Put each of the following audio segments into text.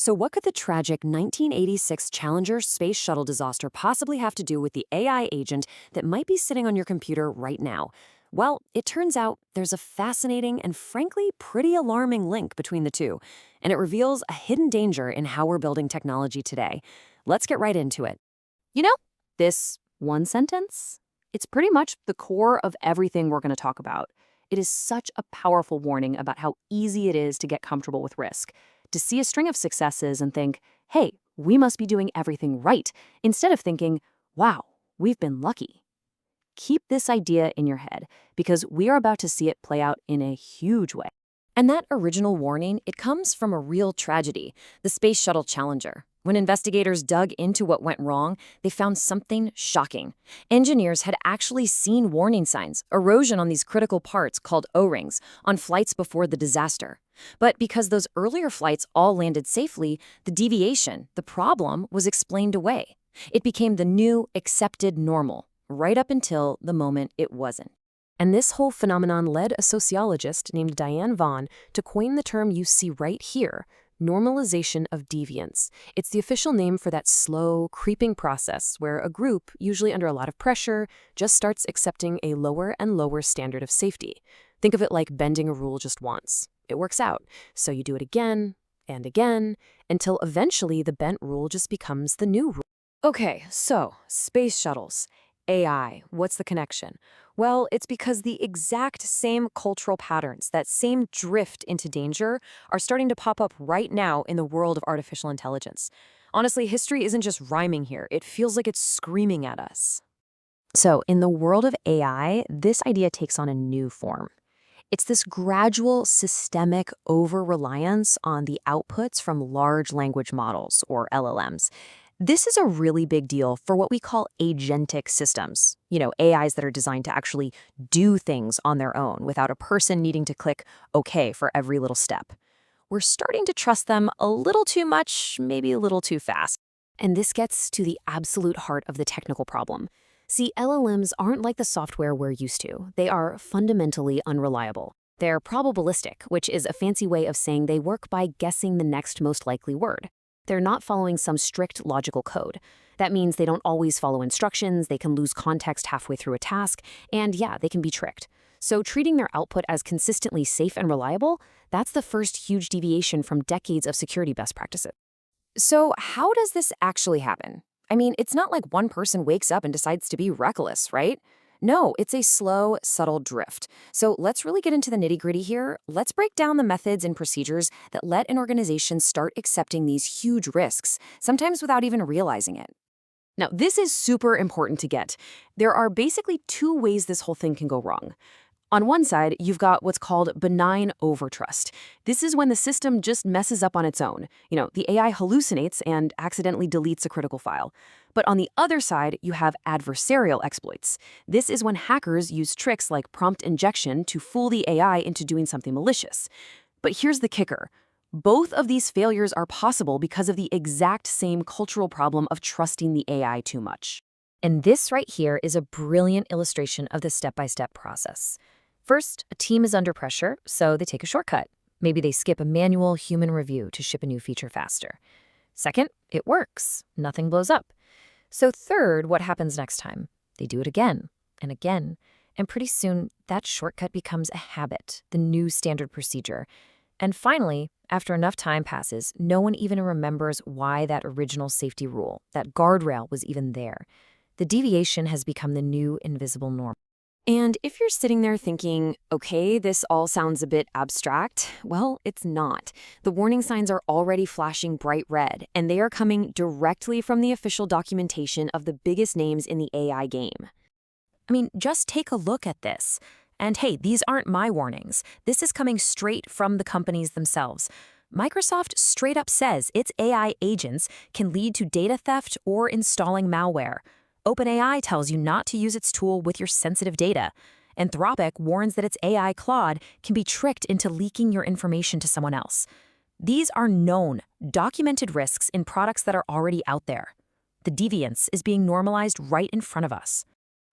So, what could the tragic 1986 Challenger space shuttle disaster possibly have to do with the AI agent that might be sitting on your computer right now? Well, it turns out there's a fascinating and frankly pretty alarming link between the two, and it reveals a hidden danger in how we're building technology today. Let's get right into it. You know, this one sentence, it's pretty much the core of everything we're going to talk about. It is such a powerful warning about how easy it is to get comfortable with risk, to see a string of successes and think, hey, we must be doing everything right, instead of thinking, wow, we've been lucky. Keep this idea in your head, because we are about to see it play out in a huge way. And that original warning, it comes from a real tragedy, the Space Shuttle Challenger. When investigators dug into what went wrong, they found something shocking. Engineers had actually seen warning signs, erosion on these critical parts called O-rings, on flights before the disaster. But because those earlier flights all landed safely, the deviation, the problem, was explained away. It became the new, accepted normal, right up until the moment it wasn't. And this whole phenomenon led a sociologist named Diane Vaughan to coin the term you see right here, normalization of deviance. It's the official name for that slow, creeping process where a group, usually under a lot of pressure, just starts accepting a lower and lower standard of safety. Think of it like bending a rule just once. It works out, so you do it again and again, until eventually the bent rule just becomes the new rule. Okay, so space shuttles. AI, what's the connection? Well, it's because the exact same cultural patterns, that same drift into danger, are starting to pop up right now in the world of artificial intelligence. Honestly, history isn't just rhyming here. It feels like it's screaming at us. So, in the world of AI, this idea takes on a new form. It's this gradual, systemic over-reliance on the outputs from large language models, or LLMs. This is a really big deal for what we call agentic systems. AIs that are designed to actually do things on their own without a person needing to click OK for every little step. We're starting to trust them a little too much, maybe a little too fast. And this gets to the absolute heart of the technical problem. See, LLMs aren't like the software we're used to. They are fundamentally unreliable. They're probabilistic, which is a fancy way of saying they work by guessing the next most likely word. They're not following some strict logical code. That means they don't always follow instructions, they can lose context halfway through a task, and yeah, they can be tricked. So treating their output as consistently safe and reliable, that's the first huge deviation from decades of security best practices. So how does this actually happen? I mean, it's not like one person wakes up and decides to be reckless, right? No, it's a slow, subtle drift. So let's really get into the nitty-gritty here. Let's break down the methods and procedures that let an organization start accepting these huge risks, sometimes without even realizing it. Now, this is super important to get. There are basically two ways this whole thing can go wrong. On one side, you've got what's called benign overtrust. This is when the system just messes up on its own. The AI hallucinates and accidentally deletes a critical file. But on the other side, you have adversarial exploits. This is when hackers use tricks like prompt injection to fool the AI into doing something malicious. But here's the kicker. Both of these failures are possible because of the exact same cultural problem of trusting the AI too much. And this right here is a brilliant illustration of the step-by-step process. First, a team is under pressure, so they take a shortcut. Maybe they skip a manual human review to ship a new feature faster. Second, it works. Nothing blows up. So third, what happens next time? They do it again and again. And pretty soon, that shortcut becomes a habit, the new standard procedure. And finally, after enough time passes, no one even remembers why that original safety rule, that guardrail, was even there. The deviation has become the new invisible norm. And if you're sitting there thinking, okay, this all sounds a bit abstract, well, it's not. The warning signs are already flashing bright red, and they are coming directly from the official documentation of the biggest names in the AI game. I mean, just take a look at this. And hey, these aren't my warnings. This is coming straight from the companies themselves. Microsoft straight up says its AI agents can lead to data theft or installing malware. OpenAI tells you not to use its tool with your sensitive data. Anthropic warns that its AI Claude can be tricked into leaking your information to someone else. These are known, documented risks in products that are already out there. The deviance is being normalized right in front of us.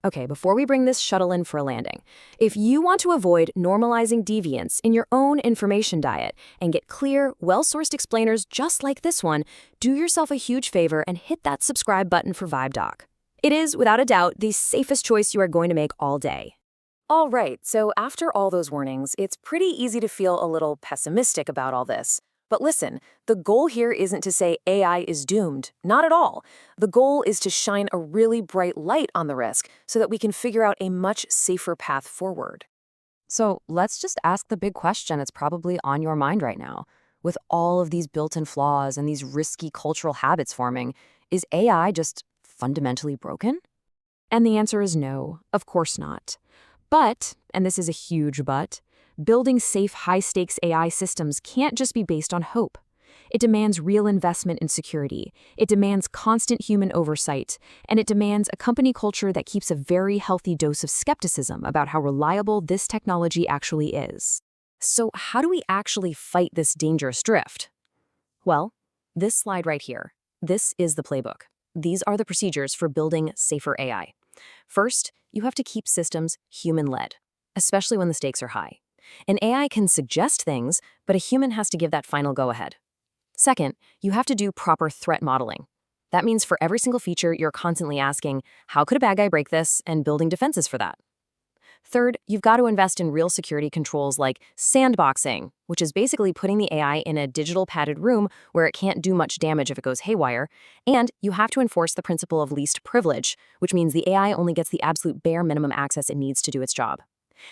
Okay, before we bring this shuttle in for a landing, if you want to avoid normalizing deviance in your own information diet and get clear, well-sourced explainers just like this one, do yourself a huge favor and hit that subscribe button for VibeDoc. It is, without a doubt, the safest choice you are going to make all day. All right, so after all those warnings, it's pretty easy to feel a little pessimistic about all this. But listen, the goal here isn't to say AI is doomed. Not at all. The goal is to shine a really bright light on the risk so that we can figure out a much safer path forward. So let's just ask the big question that's probably on your mind right now. With all of these built-in flaws and these risky cultural habits forming, is AI just fundamentally broken? And the answer is no, of course not. But, and this is a huge but, building safe, high-stakes AI systems can't just be based on hope. It demands real investment in security, it demands constant human oversight, and it demands a company culture that keeps a very healthy dose of skepticism about how reliable this technology actually is. So how do we actually fight this dangerous drift? Well, this slide right here, this is the playbook. These are the procedures for building safer AI. First, you have to keep systems human-led, especially when the stakes are high. An AI can suggest things, but a human has to give that final go-ahead. Second, you have to do proper threat modeling. That means for every single feature, you're constantly asking, how could a bad guy break this, and building defenses for that. Third, you've got to invest in real security controls like sandboxing, which is basically putting the AI in a digital padded room where it can't do much damage if it goes haywire. And you have to enforce the principle of least privilege, which means the AI only gets the absolute bare minimum access it needs to do its job.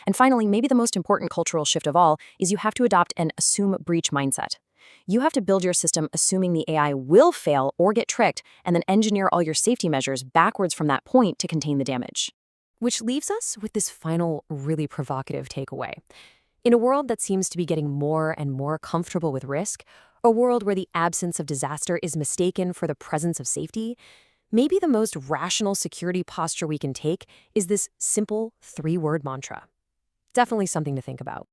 And finally, maybe the most important cultural shift of all is you have to adopt an assume breach mindset. You have to build your system assuming the AI will fail or get tricked, and then engineer all your safety measures backwards from that point to contain the damage. Which leaves us with this final, really provocative takeaway. In a world that seems to be getting more and more comfortable with risk, a world where the absence of disaster is mistaken for the presence of safety, maybe the most rational security posture we can take is this simple 3-word mantra. Definitely something to think about.